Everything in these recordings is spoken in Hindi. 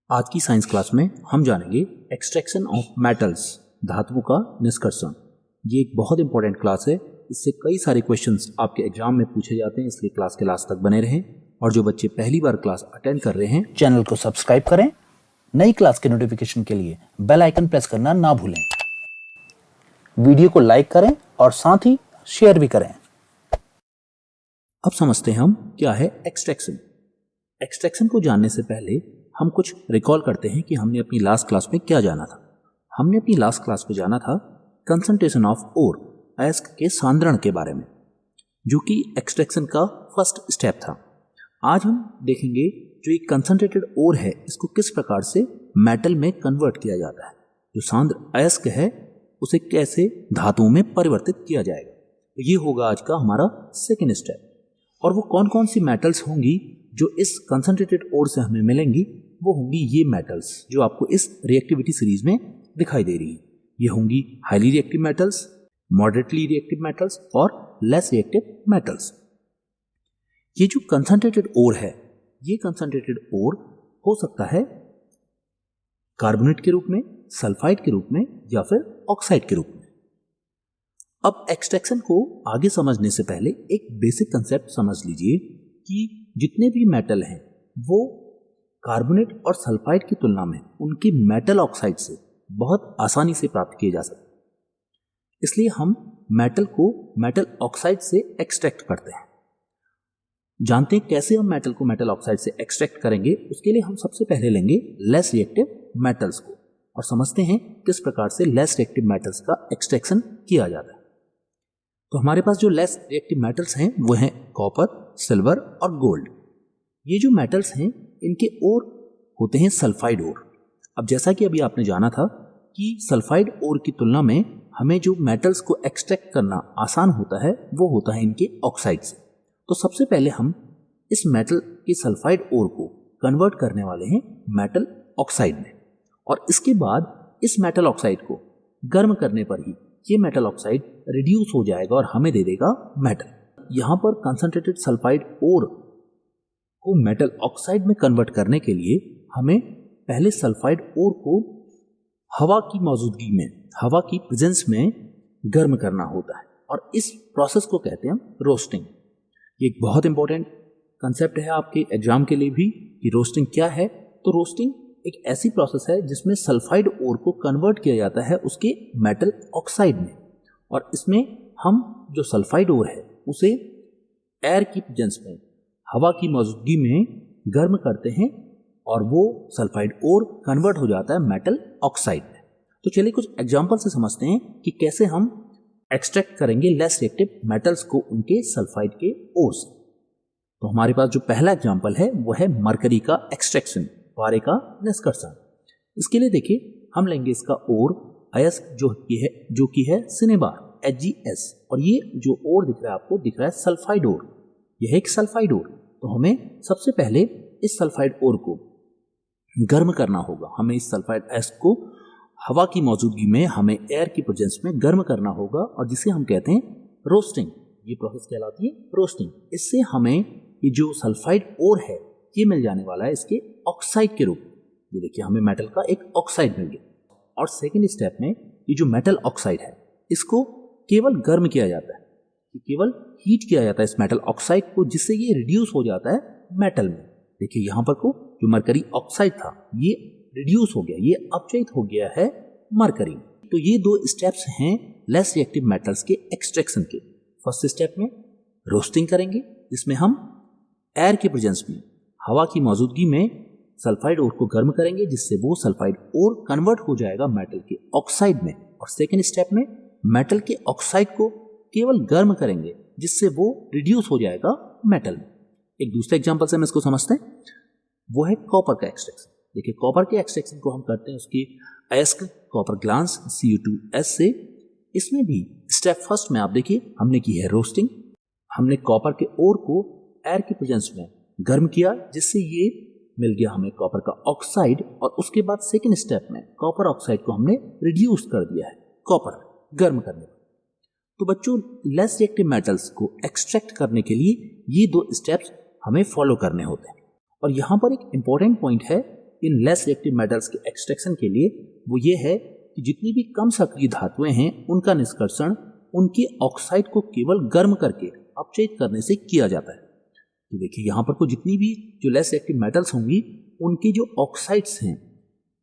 आज की साइंस क्लास में हम जानेंगे एक्सट्रैक्शन ऑफ मेटल्स, धातुओं का निष्कर्षण। ये एक बहुत इंपॉर्टेंट क्लास है। इससे कई सारे क्वेश्चंस आपके एग्जाम में पूछे जाते हैं, इसलिए क्लास के लास्ट तक बने रहें। और जो बच्चे पहली बार क्लास अटेंड कर रहे हैं, चैनल को सब्सक्राइब करें। नई क्लास के नोटिफिकेशन के लिए बेल आइकन प्रेस करना ना भूलें। वीडियो को लाइक करें और साथ ही शेयर भी करें। अब समझते हैं हम क्या है एक्सट्रैक्शन। एक्सट्रैक्शन को जानने से पहले हम कुछ रिकॉल करते हैं कि हमने अपनी लास्ट क्लास में क्या जाना था। हमने अपनी लास्ट क्लास में जाना था कंसंट्रेशन ऑफ ओर, अयस्क के सांद्रण के बारे में, जो कि एक्सट्रैक्शन का फर्स्ट स्टेप था। आज हम देखेंगे जो एक कंसंट्रेटेड ओर है, इसको किस प्रकार से मेटल में कन्वर्ट किया जाता है। जो सांद्र अयस्क है उसे कैसे धातुओं में परिवर्तित किया जाएगा। तो ये होगा आज का हमारा सेकेंड स्टेप। और वो कौन कौन सी मेटल्स होंगी जो इस कंसंट्रेटेड ओर से हमें मिलेंगी, वो होंगी ये मेटल्स जो आपको इस रिएक्टिविटी सीरीज में दिखाई दे रही है। ये होंगी highly reactive metals, moderately reactive metals और लेस रिएक्टिव मेटल्स। ये जो कंसंट्रेटेड ओर है, ये कंसंट्रेटेड ओर हो सकता है कार्बोनेट के रूप में, सल्फाइड के रूप में या फिर ऑक्साइड के रूप में। अब एक्सट्रैक्शन को आगे समझने से पहले एक बेसिक कंसेप्ट समझ लीजिए कि जितने भी मेटल हैं वो कार्बोनेट और सल्फाइड की तुलना में उनके मेटल ऑक्साइड से बहुत आसानी से प्राप्त किए जा सकते हैं। इसलिए हम मेटल को मेटल ऑक्साइड से एक्सट्रैक्ट करते हैं। जानते हैं कैसे हम मेटल को मेटल ऑक्साइड से एक्सट्रैक्ट करेंगे। उसके लिए हम सबसे पहले लेंगे लेस रिएक्टिव मेटल्स को और समझते हैं किस प्रकार से लेस रिएक्टिव मेटल्स का एक्सट्रैक्शन किया जाता है। तो हमारे पास जो लेस रिएक्टिव मेटल्स हैं वो हैं कॉपर, सिल्वर और गोल्ड। ये जो मेटल्स हैं इनके ओर होते हैं सल्फाइड ओर। अब जैसा कि अभी आपने जाना था कि सल्फाइड ओर की तुलना में हमें जो मेटल्स को एक्सट्रैक्ट करना आसान होता है वो होता है इनके ऑक्साइड से। तो सबसे पहले हम इस मेटल के सल्फाइड ओर को कन्वर्ट करने वाले हैं मेटल ऑक्साइड में, और इसके बाद इस मेटल ऑक्साइड को गर्म करने पर ही ये मेटल ऑक्साइड रिड्यूस हो जाएगा और हमें दे देगा मेटल। यहाँ पर कंसंट्रेटेड सल्फाइड ओर को मेटल ऑक्साइड में कन्वर्ट करने के लिए हमें पहले सल्फाइड ओर को हवा की मौजूदगी में, हवा की प्रेजेंस में गर्म करना होता है, और इस प्रोसेस को कहते हैं हम रोस्टिंग। ये एक बहुत इंपॉर्टेंट कंसेप्ट है आपके एग्जाम के लिए भी कि रोस्टिंग क्या है। तो रोस्टिंग एक ऐसी प्रोसेस है जिसमें सल्फाइड ओर को कन्वर्ट किया जाता है उसके मेटल ऑक्साइड में, और इसमें हम जो सल्फाइड ओर है उसे एयर की प्रेजेंस में, हवा की मौजूदगी में गर्म करते हैं और वो सल्फाइड ओर कन्वर्ट हो जाता है मेटल ऑक्साइड में। तो चलिए कुछ एग्जांपल से समझते हैं कि कैसे हम एक्सट्रैक्ट करेंगे लेस रिएक्टिव मेटल्स को उनके सल्फाइड के ओर से। तो हमारे पास जो पहला एग्जांपल है वो है मरकरी का एक्सट्रैक्शन, पारे का निष्कर्षण। इसके लिए देखिए हम लेंगे इसका ओर अयस्क जो कि है सिनेबार HgS, और ये जो ओर दिख रहा है आपको, दिख रहा है सल्फाइड ओर। यह है एक सल्फाइड ओर। तो हमें सबसे पहले इस सल्फाइड ओर को गर्म करना होगा। हमें इस सल्फाइड अयस्क को हवा की मौजूदगी में, हमें एयर की प्रेजेंस में गर्म करना होगा, और जिसे हम कहते हैं रोस्टिंग। ये प्रोसेस कहलाती है रोस्टिंग। इससे हमें ये जो सल्फाइड ओर है ये मिल जाने वाला है इसके ऑक्साइड के रूप में। ये देखिए हमें मेटल का एक ऑक्साइड मिल गया। और सेकेंड स्टेप में ये जो मेटल ऑक्साइड है इसको केवल गर्म किया जाता है, केवल हीट किया जाता है इस मेटल ऑक्साइड को, जिससे ये रिड्यूस हो जाता है मेटल में। देखिए यहाँ पर को जो मरकरी ऑक्साइड था ये रिड्यूस हो गया, ये अपचयित हो गया है मरकरी। तो ये दो स्टेप्स हैं लेस रिएक्टिव मेटल्स के एक्सट्रैक्शन के। फर्स्ट स्टेप में रोस्टिंग करेंगे, जिसमें हम एयर के प्रेजेंस में, हवा की मौजूदगी में सल्फाइड ओर को गर्म करेंगे, जिससे वो सल्फाइड ओर कन्वर्ट हो जाएगा मेटल के ऑक्साइड में। और सेकेंड स्टेप में मेटल के ऑक्साइड को केवल गर्म करेंगे, जिससे वो रिड्यूस हो जाएगा मेटल में। एक दूसरे एग्जांपल से हम इसको समझते हैं, वो है कॉपर का एक्सट्रैक्शन। देखिए कॉपर के एक्सट्रैक्शन को हम करते हैं उसकी अयस्क कॉपर ग्लांस Cu2S से। इसमें भी स्टेप फर्स्ट में आप देखिए हमने की है रोस्टिंग। हमने कॉपर के ओर को एयर की प्रेजेंस में गर्म किया, जिससे ये मिल गया हमें कॉपर का ऑक्साइड, और उसके बाद सेकेंड स्टेप में कॉपर ऑक्साइड को हमने रिड्यूस कर दिया है कॉपर गर्म करने पर। तो बच्चों लेस रिएक्टिव मेटल्स को एक्सट्रैक्ट करने के लिए ये दो स्टेप्स हमें फॉलो करने होते हैं। और यहाँ पर एक इंपॉर्टेंट पॉइंट है इन लेस रिएक्टिव मेटल्स के एक्सट्रैक्शन के लिए वो ये है कि जितनी भी कम सक्रिय धातुएं हैं उनका निष्कर्षण उनके ऑक्साइड को केवल गर्म करके अपचयित करने से किया जाता है। ये देखिए यहाँ पर को जितनी भी जो लेस रिएक्टिव मेटल्स होंगी उनके जो ऑक्साइड्स हैं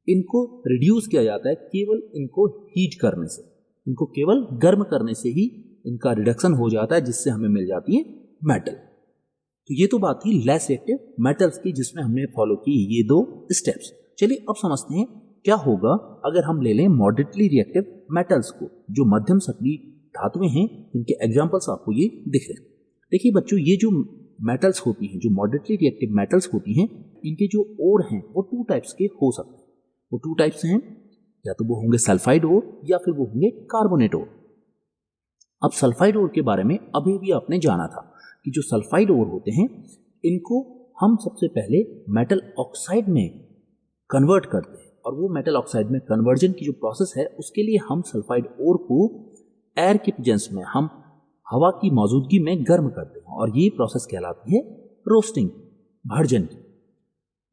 इनको रिड्यूस किया जाता है केवल इनको हीट करने से, इनको केवल गर्म करने से ही इनका रिडक्शन हो जाता है, जिससे हमें मिल जाती है मेटल। तो ये तो बात थी लेस रिएक्टिव मेटल्स की जिसमें हमने फॉलो की ये दो स्टेप्स। चलिए अब समझते हैं क्या होगा अगर हम ले लें मॉडरेटली रिएक्टिव मेटल्स को, जो मध्यम सक्रिय धातुएं हैं। इनके एग्जांपल्स आपको ये दिख रहे हैं। देखिए बच्चों, ये जो मेटल्स होती हैं, जो मॉडरेटली रिएक्टिव मेटल्स होती हैं, इनके जो ओर हैं वो टू टाइप्स के हो सकते हैं। वो टू टाइप्स हैं, या तो वो होंगे सल्फाइड ओर या फिर वो होंगे कार्बोनेट ओर। अब सल्फाइड ओर के बारे में अभी भी आपने जाना था कि जो सल्फाइड ओर होते हैं इनको हम सबसे पहले मेटल ऑक्साइड में कन्वर्ट करते हैं, और वो मेटल ऑक्साइड में कन्वर्जन की जो प्रोसेस है उसके लिए हम सल्फाइड ओर को एयर के प्रेजेंस में, हम हवा की मौजूदगी में गर्म करते हैं, और ये प्रोसेस कहलाती है रोस्टिंग, भर्जन की।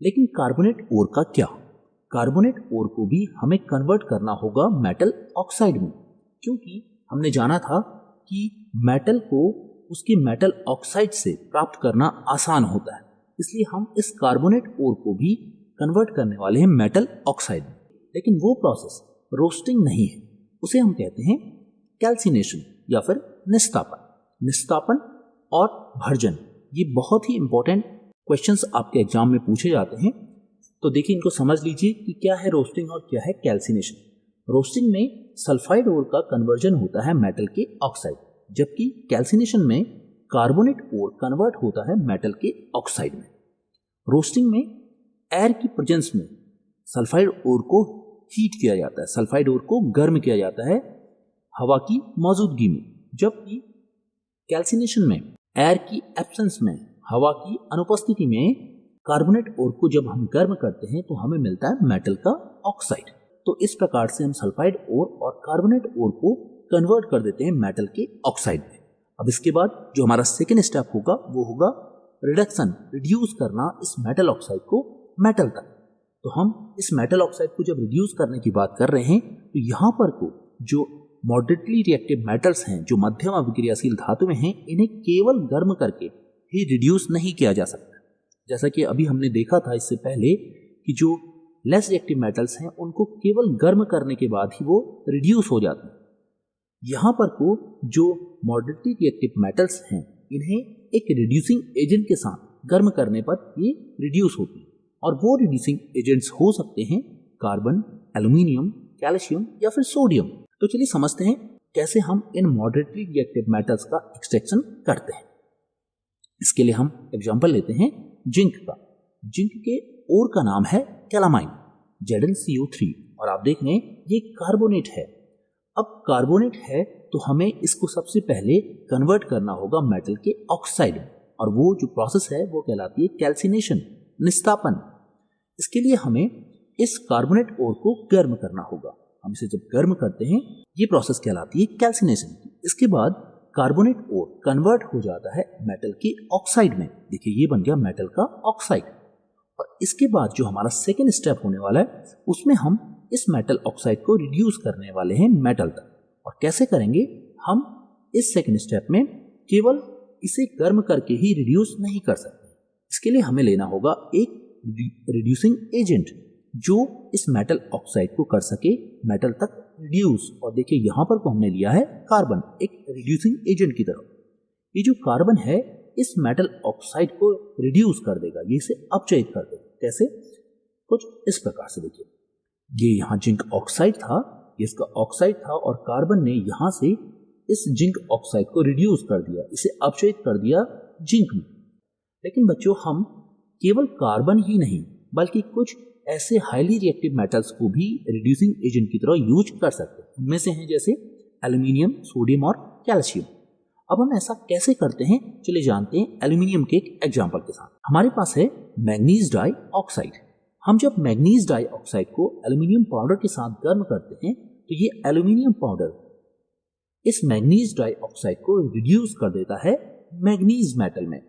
लेकिन कार्बोनेट ओर का क्या? कार्बोनेट ओर को भी हमें कन्वर्ट करना होगा मेटल ऑक्साइड में, क्योंकि हमने जाना था कि मेटल को उसके मेटल ऑक्साइड से प्राप्त करना आसान होता है, इसलिए हम इस कार्बोनेट ओर को भी कन्वर्ट करने वाले हैं मेटल ऑक्साइड में। लेकिन वो प्रोसेस रोस्टिंग नहीं है, उसे हम कहते हैं कैल्सिनेशन या फिर निस्तापन। निस्तापन और भर्जन, ये बहुत ही इंपॉर्टेंट क्वेश्चंस आपके एग्जाम में पूछे जाते हैं। तो देखिए, इनको समझ लीजिए कि क्या है रोस्टिंग और क्या है कैल्सिनेशन। रोस्टिंग में सल्फाइड ओर का कन्वर्जन होता है मेटल के ऑक्साइड, जबकि कैल्सिनेशन में कार्बोनेट ओर कन्वर्ट होता है मेटल के ऑक्साइड में। रोस्टिंग में एयर की प्रेजेंस में सल्फाइड ओर को हीट किया जाता है, सल्फाइड ओर को गर्म किया जाता है हवा की मौजूदगी में, जबकि कैल्सिनेशन में एयर की एब्सेंस में, हवा की अनुपस्थिति में कार्बोनेट ओर को जब हम गर्म करते हैं तो हमें मिलता है मेटल का ऑक्साइड। तो इस प्रकार से हम सल्फाइड ओर और कार्बोनेट ओर को कन्वर्ट कर देते हैं मेटल के ऑक्साइड में। अब इसके बाद जो हमारा सेकेंड स्टेप होगा वो होगा रिडक्शन, रिड्यूस करना इस मेटल ऑक्साइड को मेटल तक। तो हम इस मेटल ऑक्साइड को जब रिड्यूस करने की बात कर रहे हैं तो यहाँ पर को जो मॉडरेटली रिएक्टिव मेटल्स हैं, जो मध्यम अभिक्रियाशील धातुएं हैं, इन्हें केवल गर्म करके ही रिड्यूस नहीं किया जा सकता। जैसा कि अभी हमने देखा था इससे पहले कि जो लेस रिएक्टिव मेटल्स हैं उनको केवल गर्म करने के बाद ही वो रिड्यूस हो जाते हैं। यहाँ पर को जो मॉडरेटली रिएक्टिव मेटल्स हैं इन्हें एक रिड्यूसिंग एजेंट के साथ गर्म करने पर ये रिड्यूस होती है, और वो रिड्यूसिंग एजेंट्स हो सकते हैं कार्बन, एल्यूमिनियम, कैल्शियम या फिर सोडियम। तो चलिए समझते हैं कैसे हम इन मॉडरेटली रिएक्टिव मेटल्स का एक्सट्रैक्शन करते हैं। इसके लिए हम एग्जांपल लेते हैं जिंक का। जिंक के ओर का नाम है कैलामाइन, ZnCO3, और आप देख रहे हैं ये कार्बोनेट है। अब कार्बोनेट है तो हमें इसको सबसे पहले कन्वर्ट करना होगा मेटल के ऑक्साइड में, और वो जो प्रोसेस है वो कहलाती है कैल्सिनेशन, निस्तापन। इसके लिए हमें इस कार्बोनेट ओर को गर्म करना होगा। हम इसे जब गर्म करते हैं ये प्रोसेस कहलाती है कैल्सिनेशन की। इसके बाद कार्बोनेट ओर कन्वर्ट हो जाता है मेटल के ऑक्साइड में। देखिए ये बन गया मेटल का ऑक्साइड। और इसके बाद जो हमारा सेकेंड स्टेप होने वाला है उसमें हम इस मेटल ऑक्साइड को रिड्यूस करने वाले हैं मेटल तक। और कैसे करेंगे? हम इस सेकेंड स्टेप में केवल इसे गर्म करके ही रिड्यूस नहीं कर सकते। इसके लिए हमें लेना होगा एक रिड्यूसिंग एजेंट जो इस मेटल ऑक्साइड को कर सके मेटल तक रिड्यूस। और देखिए यहाँ पर को हमने लिया है कार्बन, एक रिड्यूसिंग एजेंट की तरह। ये जो कार्बन है इस मेटल ऑक्साइड को रिड्यूस कर देगा, ये इसे अपचयित कर देगा। कैसे? कुछ इस प्रकार से देखिए, ये यहाँ जिंक ऑक्साइड था, ये इसका ऑक्साइड था, और कार्बन ने यहाँ से इस जिंक ऑक्साइड को रिड्यूस कर दिया, इसे अपचयित कर दिया जिंक में। लेकिन बच्चों, हम केवल कार्बन ही नहीं बल्कि कुछ ऐसे हाईली रिएक्टिव मेटल्स को भी रिड्यूसिंग एजेंट की तरह यूज कर सकते हैं। उनमें से हैं जैसे एल्यूमिनियम, सोडियम और कैल्शियम। अब हम ऐसा कैसे करते हैं, चलिए जानते हैं एल्यूमिनियम के एक एग्जांपल के साथ। हमारे पास है मैग्नीज डाई ऑक्साइड। हम जब मैग्नीज डाई ऑक्साइड को एल्यूमिनियम पाउडर के साथ गर्म करते हैं तो ये एल्यूमिनियम पाउडर इस मैग्नीज डाई ऑक्साइड को रिड्यूस कर देता है मैग्नीज मेटल में,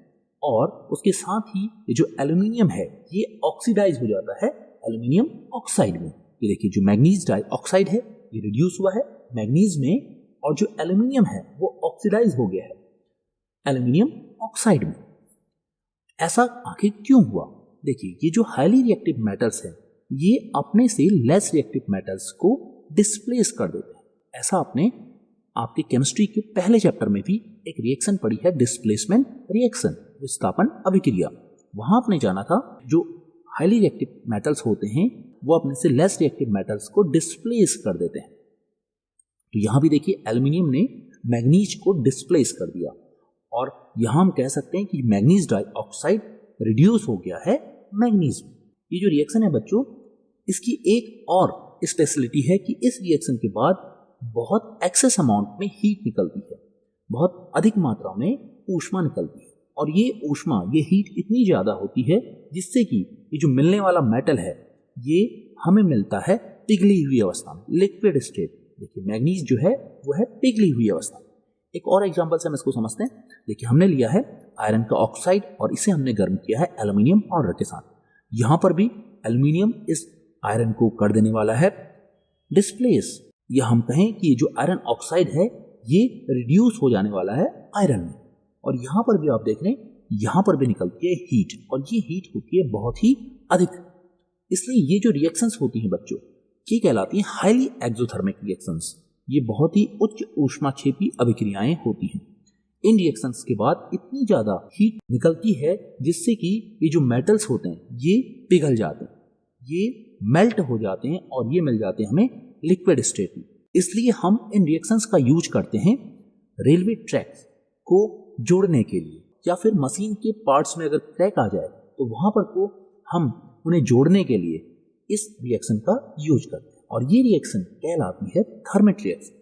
और उसके साथ ही ये जो एल्यूमिनियम है ये ऑक्सीडाइज हो जाता है एल्यूमिनियम ऑक्साइड में। ये देखिए जो मैग्नीज डाइऑक्साइड है ये रिड्यूस हुआ है मैग्नीज में, और जो एल्यूमिनियम है वो ऑक्सीडाइज हो गया है एल्यूमिनियम ऑक्साइड में। ऐसा आखिर क्यों हुआ? देखिए ये जो हाईली रिएक्टिव मेटल्स हैं ये अपने से लेस रिएक्टिव मेटल्स को डिस्प्लेस कर देते हैं। ऐसा आपने आपके केमिस्ट्री के पहले चैप्टर में भी एक रिएक्शन पढ़ी है, डिस्प्लेसमेंट रिएक्शन, विस्थापन अभिक्रिया। वहां आपने जाना था जो हाईली रिएक्टिव मेटल्स होते हैं वो अपने से लेस रिएक्टिव मेटल्स को डिस्प्लेस कर देते हैं। तो यहां भी देखिए एल्यूमिनियम ने मैग्नीज को डिस्प्लेस कर दिया, और यहां हम कह सकते हैं कि मैग्नीज डाइऑक्साइड रिड्यूस हो गया है मैग्नीज में। ये जो रिएक्शन है बच्चों, इसकी एक और स्पेशलिटी है कि इस रिएक्शन के बाद बहुत एक्सेस अमाउंट में हीट निकलती है, बहुत अधिक मात्रा में ऊष्मा निकलती है, और ये ऊष्मा, ये हीट इतनी ज्यादा होती है जिससे कि ये जो मिलने वाला मेटल है ये हमें मिलता है पिघली हुई अवस्था में, लिक्विड स्टेट। देखिए मैग्नीज जो है वो है पिघली हुई अवस्था में। एक और एग्जांपल से हम इसको समझते हैं। देखिए हमने लिया है आयरन का ऑक्साइड और इसे हमने गर्म किया है एल्यूमिनियम पाउडर के साथ। यहां पर भी एल्यूमिनियम इस आयरन को कर देने वाला है डिस्प्लेस, या हम कहें कि जो आयरन ऑक्साइड है ये रिड्यूस हो जाने वाला है आयरन में। और यहां पर भी आप देख रहे हैं यहां पर भी निकलती है हीट, और ये हीट होती है बहुत ही अधिक। इसलिए ये जो रिएक्शंस होती हैं बच्चों ये कहलाती हैं हाईली एक्सोथर्मिक रिएक्शंस। ये बहुत ही उच्च ऊष्माक्षेपी अभिक्रियाएं होती हैं। इन रिएक्शंस के बाद इतनी ज्यादा हीट निकलती है जिससे कि ये जो मेटल्स होते हैं ये पिघल जाते हैं, ये मेल्ट हो जाते हैं, और ये मिल जाते हैं हमें लिक्विड स्टेट में। इसलिए हम इन रिएक्शंस का यूज करते हैं रेलवे ट्रैक्स को जोड़ने के लिए, या फिर मशीन के पार्ट्स में अगर क्रैक आ जाए तो वहां पर को हम उन्हें जोड़ने के लिए इस रिएक्शन का यूज करते हैं। और ये रिएक्शन कहलाती है थर्मिट रिएक्शन।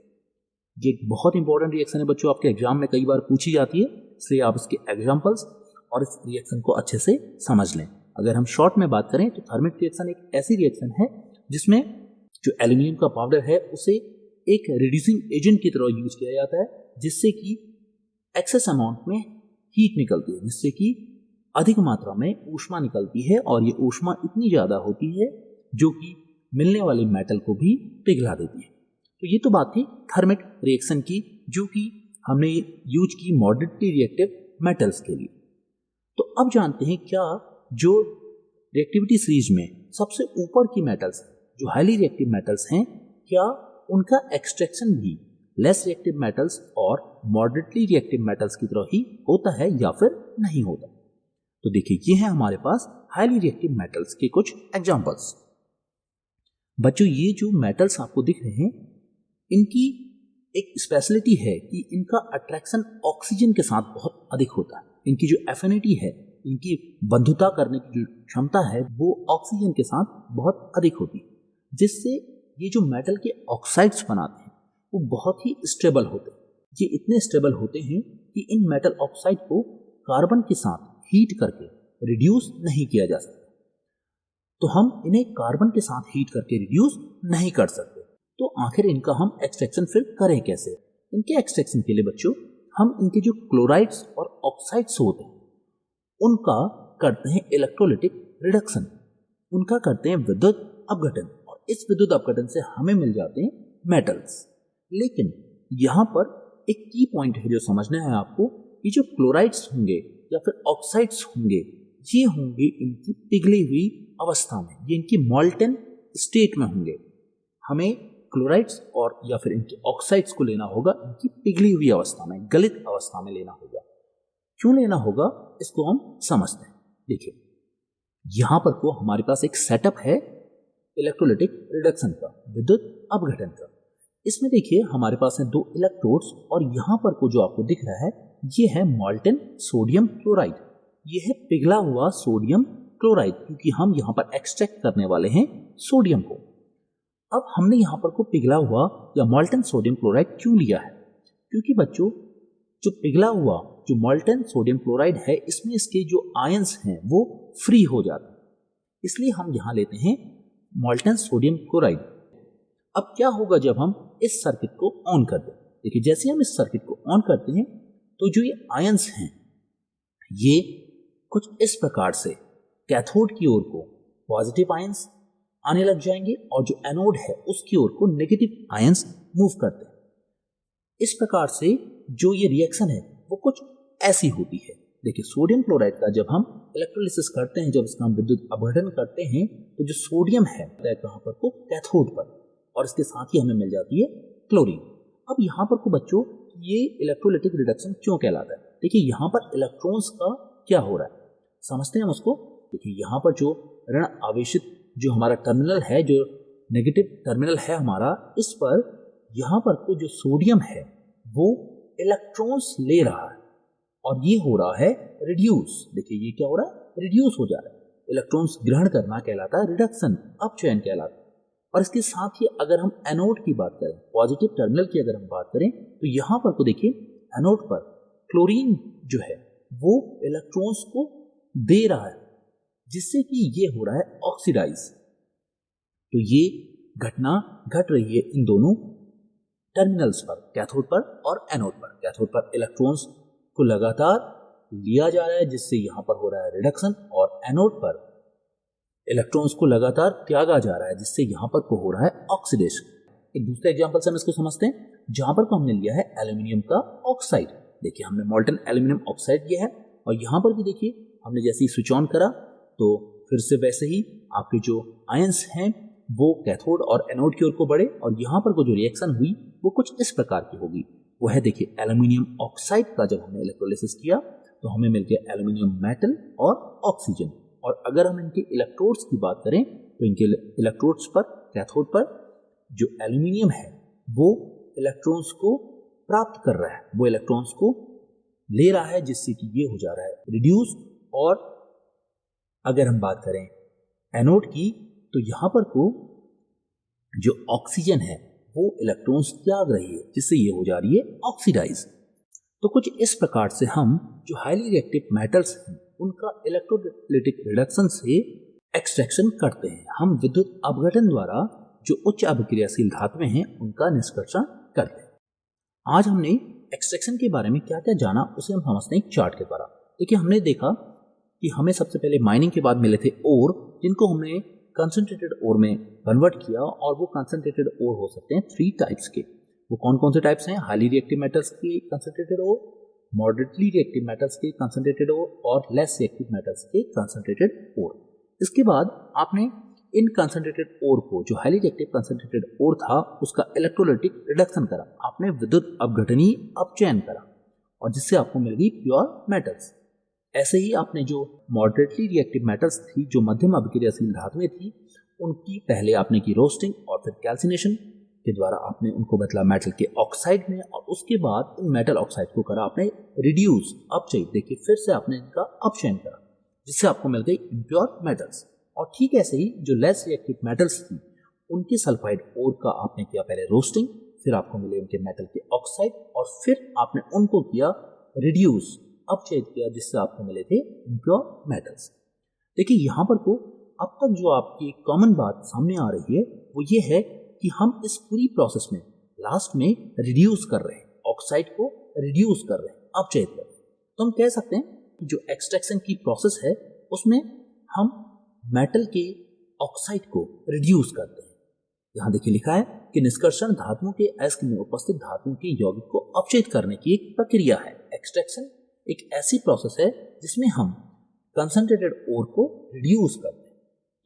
ये एक बहुत इंपॉर्टेंट रिएक्शन है बच्चों, आपके एग्जाम में कई बार पूछी जाती है, इसलिए आप इसके एग्जांपल्स और इस रिएक्शन को अच्छे से समझ लें। अगर हम शॉर्ट में बात करें तो थर्मिट रिएक्शन एक ऐसी रिएक्शन है जिसमें जो एल्यूमिनियम का पाउडर है उसे एक रिड्यूसिंग एजेंट की तरह यूज किया जाता है, जिससे कि एक्सेस अमाउंट में हीट निकलती है, जिससे कि अधिक मात्रा में ऊष्मा निकलती है, और ये ऊष्मा इतनी ज्यादा होती है जो कि मिलने वाले मेटल को भी पिघला देती है। तो ये तो बात थी थर्मिट रिएक्शन की, जो कि हमने यूज की मॉडरेटली रिएक्टिव मेटल्स के लिए। तो अब जानते हैं क्या जो रिएक्टिविटी सीरीज में सबसे ऊपर की मेटल्स जो हाईली रिएक्टिव मेटल्स हैं, क्या उनका एक्सट्रैक्शन भी लेस रिएक्टिव मेटल्स और मॉडरेटली रिएक्टिव मेटल्स की तरह ही होता है या फिर नहीं होता? तो देखिए ये है हमारे पास हाईली रिएक्टिव मेटल्स के कुछ एग्जांपल्स। बच्चों ये जो मेटल्स आपको दिख रहे हैं इनकी एक स्पेशलिटी है कि इनका अट्रैक्शन ऑक्सीजन के साथ बहुत अधिक होता है। इनकी जो एफिनिटी है, इनकी बंधुता करने की जो क्षमता है वो ऑक्सीजन के साथ बहुत अधिक होती है, जिससे ये जो मेटल के ऑक्साइड्स बनाते हैं वो बहुत ही स्टेबल होते हैं। ये इतने स्टेबल होते हैं कि इन मेटल ऑक्साइड को कार्बन के साथ हीट करके रिड्यूस नहीं किया जा सकता। तो हम इन्हें कार्बन के साथ हीट करके रिड्यूस नहीं कर सकते। तो आखिर इनका हम एक्सट्रैक्शन फिर करें कैसे? इनके एक्सट्रैक्शन के लिए बच्चों हम इनके जो क्लोराइड्स और ऑक्साइड्स होते हैं उनका करते हैं इलेक्ट्रोलिटिक रिडक्शन, उनका करते हैं विद्युत अपघटन, और इस विद्युत अपघटन से हमें मिल जाते हैं मेटल्स। लेकिन यहाँ पर एक की पॉइंट है जो समझना है आपको, कि जो क्लोराइड्स होंगे या फिर ऑक्साइड्स होंगे ये होंगे इनकी पिघली हुई अवस्था में, ये इनकी मॉल्टन स्टेट में होंगे। हमें क्लोराइड्स और या फिर इनके ऑक्साइड्स को लेना होगा इनकी पिघली हुई अवस्था में, गलित अवस्था में लेना होगा। क्यों लेना होगा इसको हम समझते हैं। देखिए यहां पर को हमारे पास एक सेटअप है इलेक्ट्रोलिटिक रिडक्शन का, विद्युत अपघटन का। इसमें देखिए हमारे पास है दो इलेक्ट्रोड्स, और यहां पर को जो आपको दिख रहा है ये है मॉल्टन सोडियम क्लोराइड, ये है पिघला हुआ सोडियम क्लोराइड, क्योंकि हम यहां पर एक्सट्रैक्ट करने वाले हैं सोडियम को। अब हमने यहां पर को पिघला हुआ या मॉल्टन सोडियम क्लोराइड क्यों लिया है? क्योंकि बच्चों जो पिघला हुआ जो मॉल्टन सोडियम क्लोराइड है इसमें इसके जो आयंस हैं वो फ्री हो जाते हैं, इसलिए हम यहां लेते हैं मॉल्टन सोडियम क्लोराइड। अब क्या होगा जब हम इस सर्किट को ऑन कर दें? देखिए जैसे हम इस सर्किट को ऑन करते हैं तो जो ये आयंस हैं ये कुछ इस प्रकार से कैथोड की ओर को पॉजिटिव आयंस आने लग जाएंगे और जो एनोड है उसकी ओर को नेगेटिव आयंस मूव करते हैं। इस प्रकार से जो ये रिएक्शन है वो कुछ ऐसी होती है। देखिए सोडियम क्लोराइड का जब हम इलेक्ट्रोलिसिस करते हैं, जब इसका हम विद्युत अपघटन करते हैं, तो जो सोडियम है कहां पर को कैथोड पर, और इसके साथ ही हमें मिल जाती है क्लोरीन। अब यहाँ पर को बच्चों ये इलेक्ट्रोलिटिक रिडक्शन क्यों कहलाता है? देखिए यहाँ पर इलेक्ट्रॉन्स का क्या हो रहा है समझते हैं हम उसको। देखिए यहाँ पर जो ऋण आवेशित जो हमारा टर्मिनल है, जो नेगेटिव टर्मिनल है हमारा, इस पर यहाँ पर को जो सोडियम है वो इलेक्ट्रॉन्स ले रहा है और ये हो रहा है रिड्यूस। देखिए ये क्या हो रहा है? रिड्यूस हो जा रहा है। इलेक्ट्रॉन्स ग्रहण करना कहलाता है रिडक्शन, अपचयन कहलाता है। और इसके साथ ही अगर हम एनोड की बात करें, पॉजिटिव टर्मिनल की अगर हम बात करें, तो यहां पर को देखिए एनोड पर क्लोरीन जो है वो इलेक्ट्रॉन्स को दे रहा है, जिससे कि ये हो रहा है ऑक्सीडाइज। तो ये घटना घट रही है इन दोनों टर्मिनल्स पर, कैथोड पर और एनोड पर। कैथोड पर इलेक्ट्रॉन्स को लगातार लिया जा रहा है, जिससे यहां पर हो रहा है रिडक्शन, और एनोड पर इलेक्ट्रॉन्स को लगातार त्यागा जा रहा है, जिससे यहां पर को हो रहा है ऑक्सीडेशन। एक दूसरे एग्जांपल से हम इसको समझते हैं, जहां पर को हमने लिया है एल्यूमिनियम का ऑक्साइड। देखिए हमने मोल्टन एल्यूमिनियम ऑक्साइड लिया है, और यहां पर भी देखिए हमने जैसे ही स्विच ऑन करा तो फिर से वैसे ही आपके जो आयंस हैं वो कैथोड और एनोड की ओर को बढ़े, और यहां पर को जो रिएक्शन हुई वो कुछ इस प्रकार की होगी। वो है देखिए एल्यूमिनियम ऑक्साइड का जब हमने इलेक्ट्रोलिसिस किया तो हमें मिल गया एल्यूमिनियम मेटल और ऑक्सीजन। और अगर हम इनके इलेक्ट्रोड्स की बात करें तो इनके इलेक्ट्रोड्स पर, कैथोड पर जो एल्यूमिनियम है वो इलेक्ट्रॉन्स को प्राप्त कर रहा है, वो इलेक्ट्रॉन्स को ले रहा है, जिससे कि ये हो जा रहा है रिड्यूस। और अगर हम बात करें एनोड की तो यहां पर को जो ऑक्सीजन है वो इलेक्ट्रॉन्स त्याग रही है, जिससे ये हो जा रही है ऑक्सीडाइज। तो कुछ इस प्रकार से हम जो हाईली रिएक्टिव मेटल्स हैं उनका इलेक्ट्रोलिटिक रिडक्शन से एक्सट्रैक्शन करते हैं। हम विद्युत अपघटन द्वारा जो उच्च अभिक्रियाशील धातुएं हैं उनका निष्कर्षण करते हैं। आज हमने एक्सट्रैक्शन के बारे में क्या क्या जाना उसे हम समझते हैं एक चार्ट के द्वारा। देखिए हमने देखा कि हमें सबसे पहले माइनिंग के बाद मिले थे ओर, जिनको हमने कंसंट्रेटेड ओर में कन्वर्ट किया, और वो कंसंट्रेटेड ओर हो सकते हैं 3 टाइप्स के। वो कौन कौन से टाइप्स हैं? हाईली रिएक्टिव मेटल्स के concentrated ore, moderately reactive metals के कंसंट्रेटेड ओर, और लेस रिएक्टिव मेटल्स के कंसंट्रेटेड ओर। इसके बाद आपने इन कंसंट्रेटेड ओर को, जो हाईली रिएक्टिव कंसंट्रेटेड ओर था, उसका इलेक्ट्रोलिटिक रिडक्शन करा, आपने विद्युत अपघटनीय अपचयन करा, और जिससे आपको मिल गई प्योर मेटल्स। ऐसे ही आपने जो मॉडरेटली रिएक्टिव मेटल्स थी, जो मध्यम अभिक्रियाशील धातुएं थी, उनकी पहले आपने की रोस्टिंग और फिर कैल्सिनेशन के द्वारा आपने उनको बदला मेटल के ऑक्साइड में, और उसके बाद इन मेटल ऑक्साइड को करा आपने रिड्यूस, अपचयित। देखिए फिर से आपने इनका अपचयन करा, जिससे आपको मिल गई इम्प्योर मेटल्स। और ठीक ऐसे ही जो लेस रिएक्टिव मेटल्स थी उनके सल्फाइड ओर का आपने किया पहले रोस्टिंग, फिर आपको मिले उनके मेटल के ऑक्साइड, और फिर आपने उनको किया रिड्यूस, अपचयित किया, जिससे आपको मिले थे इम्प्योर मेटल्स। देखिए यहाँ पर को अब तक जो आपकी कॉमन बात सामने आ रही है वो ये है कि हम इस पूरी प्रोसेस में लास्ट में रिड्यूस कर रहे हैं, ऑक्साइड को रिड्यूस कर रहे हैं, अपचयित कर रहे हैं। तो हम कह सकते हैं कि जो एक्सट्रैक्शन की प्रोसेस है उसमें हम मेटल के ऑक्साइड को रिड्यूस करते हैं। यहाँ देखिए लिखा है कि निष्कर्षण धातुओं के अयस्क में उपस्थित धातुओं के यौगिक को अपचयित करने की एक प्रक्रिया है। एक्सट्रैक्शन एक ऐसी प्रोसेस है जिसमें हम कंसंट्रेटेड ओर को रिड्यूस करते हैं।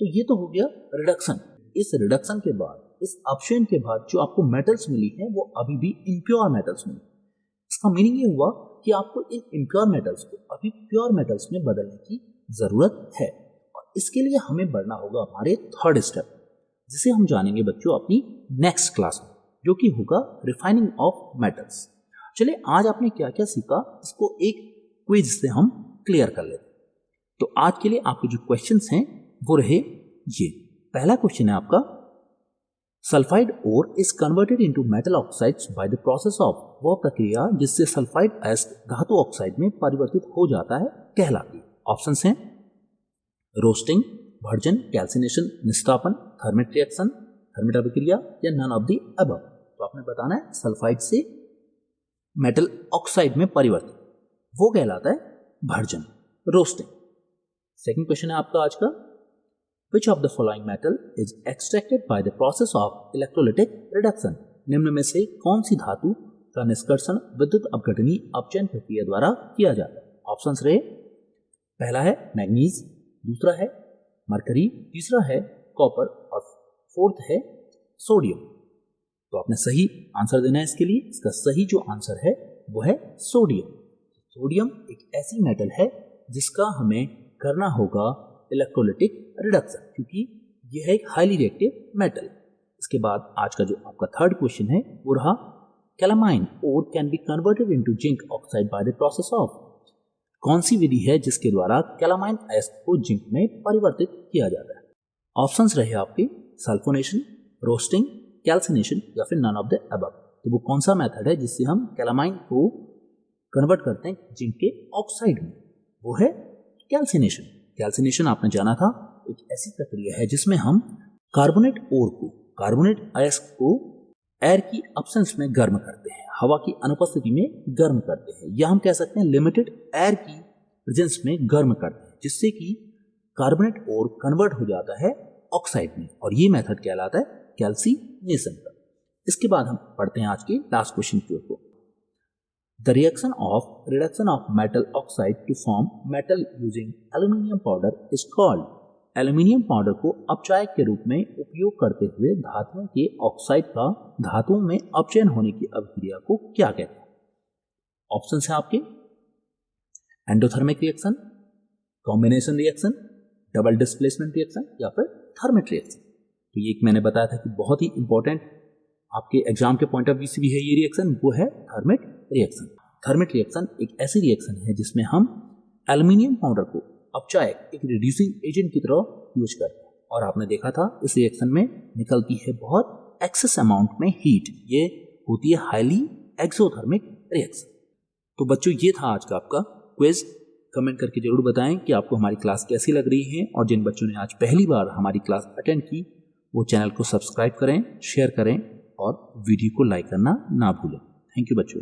तो ये तो हो गया रिडक्शन। इस रिडक्शन के बाद, इस अपचयन के बाद जो आपको मेटल्स मिली हैं वो अभी भी इम्प्योर मेटल्स मिली। इसका मीनिंग ये हुआ कि आपको इन इम्प्योर मेटल्स को अभी प्योर मेटल्स में बदलने की जरूरत है, और इसके लिए हमें बढ़ना होगा हमारे थर्ड स्टेप, जिसे हम जानेंगे बच्चों अपनी नेक्स्ट क्लास में, जो कि होगा रिफाइनिंग ऑफ मेटल्स। चलिए आज आपने क्या क्या सीखा इसको एक क्विज से हम क्लियर कर लेते हैं। तो आज के लिए आपके जो क्वेश्चंस हैं वो रहे ये। पहला क्वेश्चन है आपका, sulphide ore is converted into metal oxides by the process of, वह प्रक्रिया जिससे सल्फाइड अयस्क धातु ऑक्साइड में परिवर्तित हो जाता है कहलाती है। ऑप्शंस हैं रोस्टिंग, भर्जन, कैल्सिनेशन, निस्तापन, थर्मेट रिएक्शन, थर्मेट अभिक्रिया, या नन ऑफ द अबव। तो आपने बताना है सल्फाइड से मेटल ऑक्साइड में परिवर्तित, वो कहलाता है भर्जन, रोस्टिंग। सेकंड क्वेश्चन है आपका आज का, Which of the following metal is extracted by the process of electrolytic reduction? निम्न में से कौन सी धातु का निष्कर्षण विद्युत अपघटनी अपचयन प्रक्रिया द्वारा किया जाता है? ऑप्शंस रहे, पहला है मैग्नीज, दूसरा है मरकरी, तीसरा है कॉपर और फोर्थ है सोडियम। तो आपने सही आंसर देना है इसके लिए। इसका सही जो आंसर है वो है सोडियम। सोडियम एक ऐसी मेटल है जिसका हमें करना होगा इलेक्ट्रोलिटिक रिडक्शन, क्योंकि यह है एक हाईली रिएक्टिव मेटल। इसके बाद आज का जो आपका थर्ड क्वेश्चन है वो रहा, calamine ore can be converted into zinc oxide by the process of. कौन सी विधि है जिसके द्वारा कैलामाइन अयस्क को जिंक में परिवर्तित किया जाता है? ऑप्शंस रहे आपके सल्फोनेशन, रोस्टिंग, कैल्सिनेशन या फिर नन ऑफ द अबव। तो वो कौन सा मेथड है जिससे हम कैलामाइन को कन्वर्ट करते हैं जिंक के ऑक्साइड में? वो है कैल्सिनेशन। कैल्सिनेशन आपने जाना था एक ऐसी प्रक्रिया है जिसमें हम कार्बोनेट ओर को, कार्बोनेट अयस्क को एयर की अब्सेंस में गर्म करते हैं, हवा की अनुपस्थिति में गर्म करते हैं, या हम कह सकते हैं लिमिटेड एयर की प्रेजेंस में गर्म करते हैं, जिससे कि कार्बोनेट ओर कन्वर्ट हो जाता है ऑक्साइड में, और ये मेथड कहलाता है कैल्सिनेशन का। इसके बाद हम पढ़ते हैं आज के लास्ट क्वेश्चन की ओर को। The reaction of reduction of metal oxide to form metal using aluminium powder is called. Aluminium powder को अपचायक के रूप में उपयोग करते हुए धातुओं के ऑक्साइड का धातुओं में अपचयन होने की अभिक्रिया को क्या कहते हैं? ऑप्शन है आपके, endothermic reaction, combination reaction, double displacement reaction या फिर थर्मिक रिएक्शन। तो ये एक मैंने बताया था कि बहुत ही इंपॉर्टेंट आपके एग्जाम के पॉइंट ऑफ व्यू से भी है ये रिएक्शन, वो है थर्मिक रिएक्शन। थर्मिक रिएक्शन एक ऐसी रिएक्शन है जिसमें हम एल्यूमिनियम पाउडर को अपचायक एक रिड्यूसिंग एजेंट की तरह यूज करते हैं, और आपने देखा था इस रिएक्शन में निकलती है बहुत एक्सेस अमाउंट में हीट। ये होती है हाईली एक्सोथर्मिक रिएक्शन। तो बच्चों ये था आज का आपका क्विज। कमेंट करके जरूर बताएं कि आपको हमारी क्लास कैसी लग रही है, और जिन बच्चों ने आज पहली बार हमारी क्लास अटेंड की वो चैनल को सब्सक्राइब करें, शेयर करें और वीडियो को लाइक करना ना भूलें। थैंक यू बच्चों।